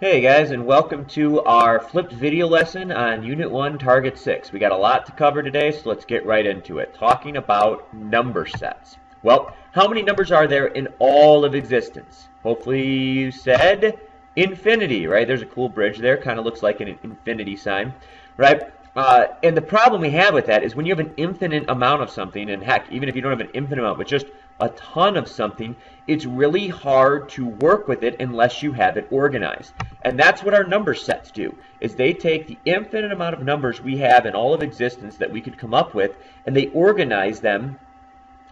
Hey guys, and welcome to our flipped video lesson on Unit 1, Target 6. We got a lot to cover today, so let's get right into it. Talking about number sets. Well, how many numbers are there in all of existence? Hopefully you said infinity, right? There's a cool bridge there, kind of looks like an infinity sign, right? And the problem we have with that is when you have an infinite amount of something, and heck, even if you don't have an infinite amount, but just a ton of something, it's really hard to work with it unless you have it organized. And that's what our number sets do, is they take the infinite amount of numbers we have in all of existence that we could come up with, and they organize them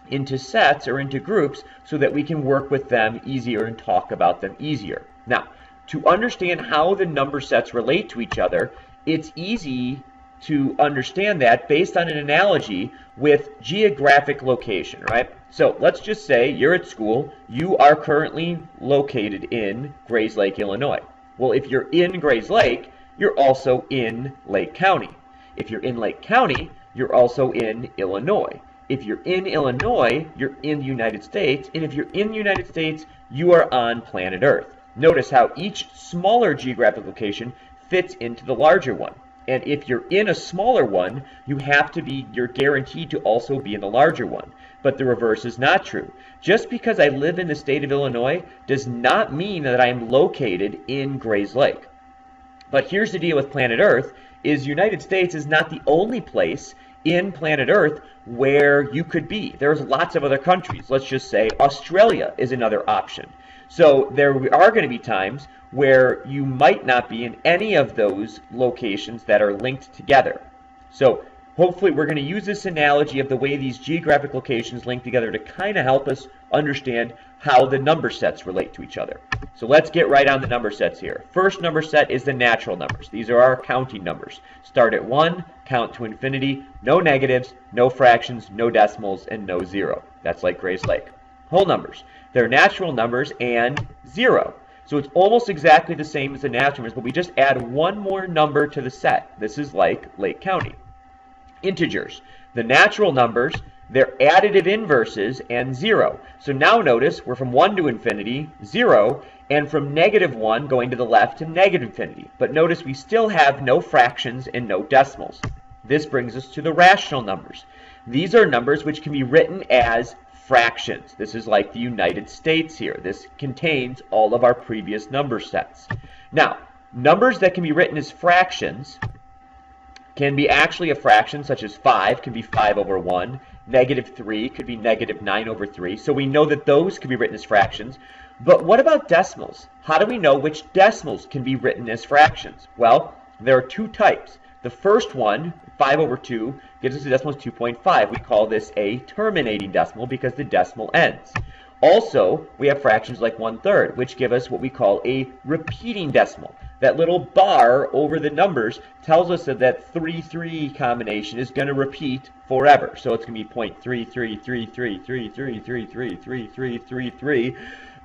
into sets or into groups so that we can work with them easier and talk about them easier. Now, to understand how the number sets relate to each other, it's easy to understand that based on an analogy with geographic location, right? So let's just say you're at school, you are currently located in Grays Lake, Illinois. Well, if you're in Grays Lake, you're also in Lake County. If you're in Lake County, you're also in Illinois. If you're in Illinois, you're in the United States, and if you're in the United States, you are on planet Earth. Notice how each smaller geographic location fits into the larger one. And if you're in a smaller one, you're guaranteed to also be in the larger one. But the reverse is not true. Just because I live in the state of Illinois does not mean that I am located in Grays Lake. But here's the deal with planet Earth, is United States is not the only place in planet Earth where you could be. There's lots of other countries. Let's just say Australia is another option. So there are going to be times where you might not be in any of those locations that are linked together. So hopefully we're going to use this analogy of the way these geographic locations link together to kind of help us understand how the number sets relate to each other. So let's get right on the number sets here. First number set is the natural numbers. These are our counting numbers. Start at 1, count to infinity, no negatives, no fractions, no decimals, and no zero. That's like Grays Lake. Whole numbers. They're natural numbers and zero. So it's almost exactly the same as the natural numbers, but we just add one more number to the set. This is like Lake County. Integers. The natural numbers, they're additive inverses and zero. So now notice we're from 1 to infinity, 0, and from -1 going to the left to negative infinity. But notice we still have no fractions and no decimals. This brings us to the rational numbers. These are numbers which can be written as fractions. This is like the United States here. This contains all of our previous number sets. Now, numbers that can be written as fractions can be actually a fraction, such as 5 can be 5 over 1, -3 could be -9 over 3. So we know that those can be written as fractions. But what about decimals? How do we know which decimals can be written as fractions? Well, there are two types. The first one, 5 over 2, gives us a decimal as 2.5. We call this a terminating decimal because the decimal ends. Also, we have fractions like 1/3, which give us what we call a repeating decimal. That little bar over the numbers tells us that that 3-3 combination is going to repeat forever. So it's going to be 0.333333333333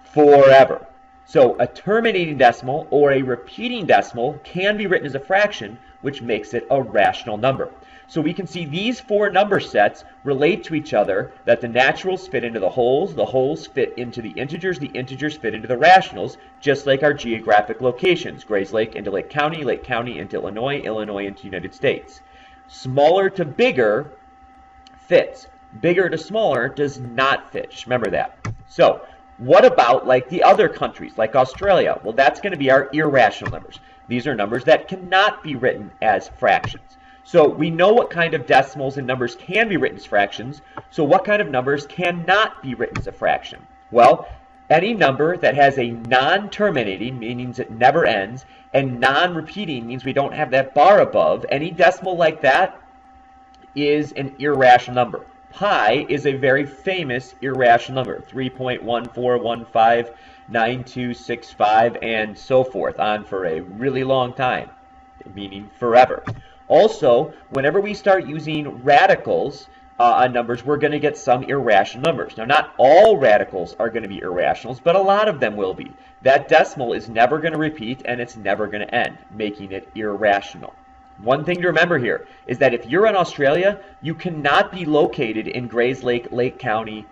forever. So a terminating decimal or a repeating decimal can be written as a fraction, which makes it a rational number. So we can see these four number sets relate to each other, that the naturals fit into the wholes fit into the integers fit into the rationals, just like our geographic locations. Grays Lake into Lake County into Illinois, Illinois into United States. Smaller to bigger fits. Bigger to smaller does not fit. Just remember that. So what about like the other countries, like Australia? Well, that's going to be our irrational numbers. These are numbers that cannot be written as fractions. So we know what kind of decimals and numbers can be written as fractions. So what kind of numbers cannot be written as a fraction? Well, any number that has a non-terminating, means it never ends, and non-repeating means we don't have that bar above. Any decimal like that is an irrational number. Pi is a very famous irrational number, 3.14159265 and so forth, on for a really long time, meaning forever. Also, whenever we start using radicals on numbers, we're going to get some irrational numbers. Now, not all radicals are going to be irrationals, but a lot of them will be. That decimal is never going to repeat, and it's never going to end, making it irrational. One thing to remember here is that if you're in Australia, you cannot be located in Grays Lake, Lake County,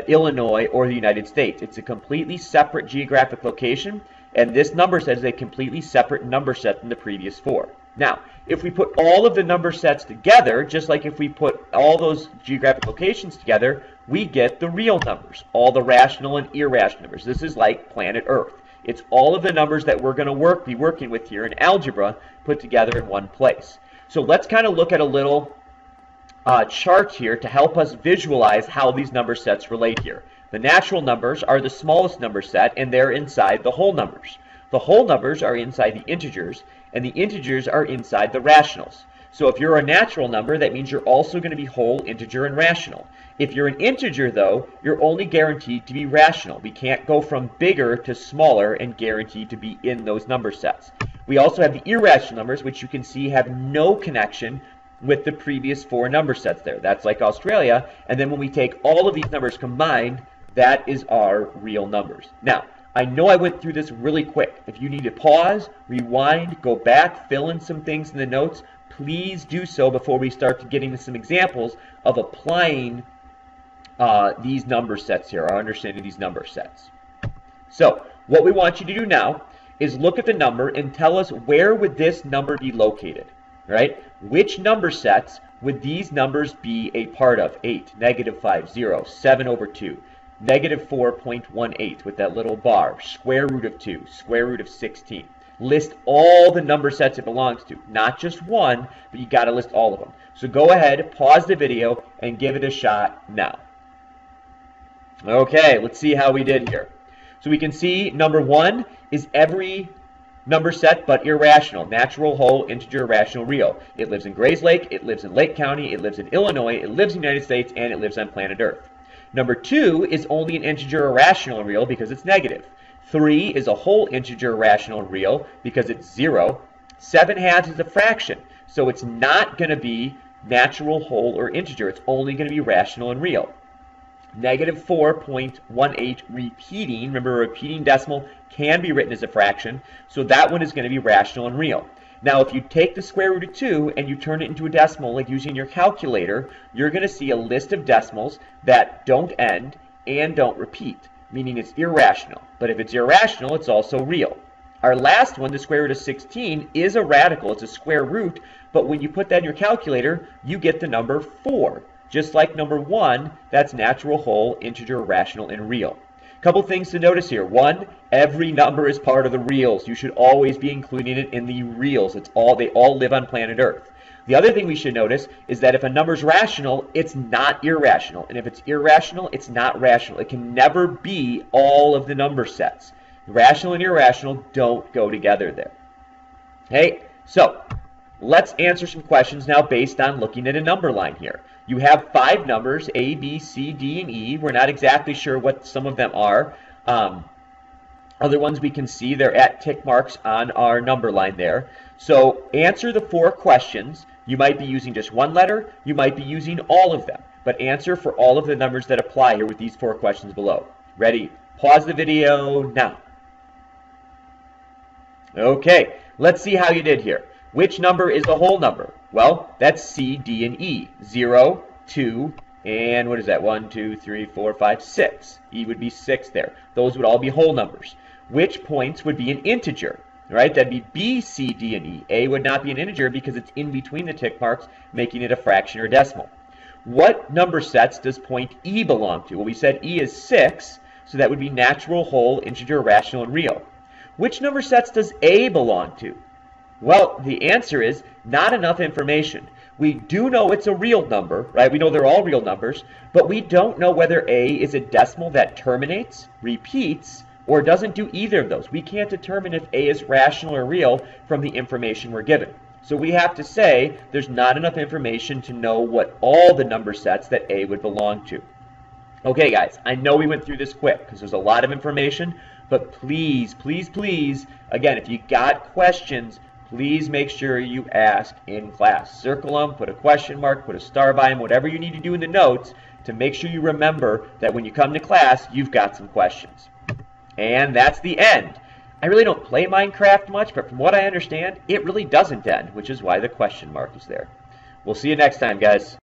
Illinois, or the United States. It's a completely separate geographic location, And this number set is a completely separate number set than the previous 4. Now, if we put all of the number sets together, just like if we put all those geographic locations together, we get the real numbers, all the rational and irrational numbers. This is like planet Earth. It's all of the numbers that we're going to be working with here in algebra put together in one place. So let's kind of look at a little chart here to help us visualize how these number sets relate here. The natural numbers are the smallest number set, and they're inside the whole numbers. The whole numbers are inside the integers, and the integers are inside the rationals. So if you're a natural number, that means you're also going to be whole, integer, and rational. If you're an integer, though, you're only guaranteed to be rational. We can't go from bigger to smaller and guaranteed to be in those number sets. We also have the irrational numbers, which you can see have no connection with the previous 4 number sets there. That's like Australia. And then when we take all of these numbers combined, that is our real numbers. Now, I know I went through this really quick. If you need to pause, rewind, go back, fill in some things in the notes, please do so before we start to getting to some examples of applying these number sets here, our understanding of these number sets. So, what we want you to do now is look at the number and tell us where would this number be located, right? Which number sets would these numbers be a part of? 8, -5, 0, 7 over 2, -4.18 with that little bar, square root of 2, square root of 16. List all the number sets it belongs to, not just one, but you got to list all of them. So go ahead, pause the video, and give it a shot now. Okay, let's see how we did here. So we can see number 1 is every number set but irrational, natural, whole, integer, rational, real. It lives in Grayslake, it lives in Lake County, it lives in Illinois, it lives in the United States, and it lives on planet Earth. Number 2 is only an integer, irrational, and real because it's negative. 3 is a whole integer, rational, and real because it's 0. 7/2 is a fraction, so it's not going to be natural, whole, or integer. It's only going to be rational and real. -4.18 repeating, remember a repeating decimal can be written as a fraction, so that one is going to be rational and real. Now if you take the square root of 2 and you turn it into a decimal like using your calculator, you're going to see a list of decimals that don't end and don't repeat, meaning it's irrational. But if it's irrational, it's also real. Our last one, the square root of 16, is a radical. It's a square root, but when you put that in your calculator, you get the number 4. Just like number 1, that's natural, whole, integer, rational, and real. Couple things to notice here. 1, every number is part of the reals. You should always be including it in the reals. They all live on planet Earth. The other thing we should notice is that if a number is rational, it's not irrational. And if it's irrational, it's not rational. It can never be all of the number sets. Rational and irrational don't go together there. Okay, so let's answer some questions now based on looking at a number line here. You have 5 numbers, A, B, C, D, and E. We're not exactly sure what some of them are. Other ones we can see, they're at tick marks on our number line there. So answer the 4 questions. You might be using just one letter. You might be using all of them. But answer for all of the numbers that apply here with these 4 questions below. Ready? Pause the video now. Okay, let's see how you did here. Which number is the whole number? Well, that's C, D, and E. 0, 2, and what is that? 1, 2, 3, 4, 5, 6. E would be 6 there. Those would all be whole numbers. Which points would be an integer? Right? That'd be B, C, D, and E. A would not be an integer because it's in between the tick marks, making it a fraction or decimal. What number sets does point E belong to? Well, we said E is 6, so that would be natural, whole, integer, rational, and real. Which number sets does A belong to? Well, the answer is not enough information. We do know it's a real number, right? We know they're all real numbers, but we don't know whether A is a decimal that terminates, repeats, or doesn't do either of those. We can't determine if A is rational or real from the information we're given. So we have to say there's not enough information to know what all the number sets that A would belong to. Okay, guys, I know we went through this quick because there's a lot of information, but please, please, please, again, if you got questions, please make sure you ask in class. Circle them, put a question mark, put a star by them, whatever you need to do in the notes to make sure you remember that when you come to class, you've got some questions. And that's the end. I really don't play Minecraft much, but from what I understand, it really doesn't end, which is why the question mark is there. We'll see you next time, guys.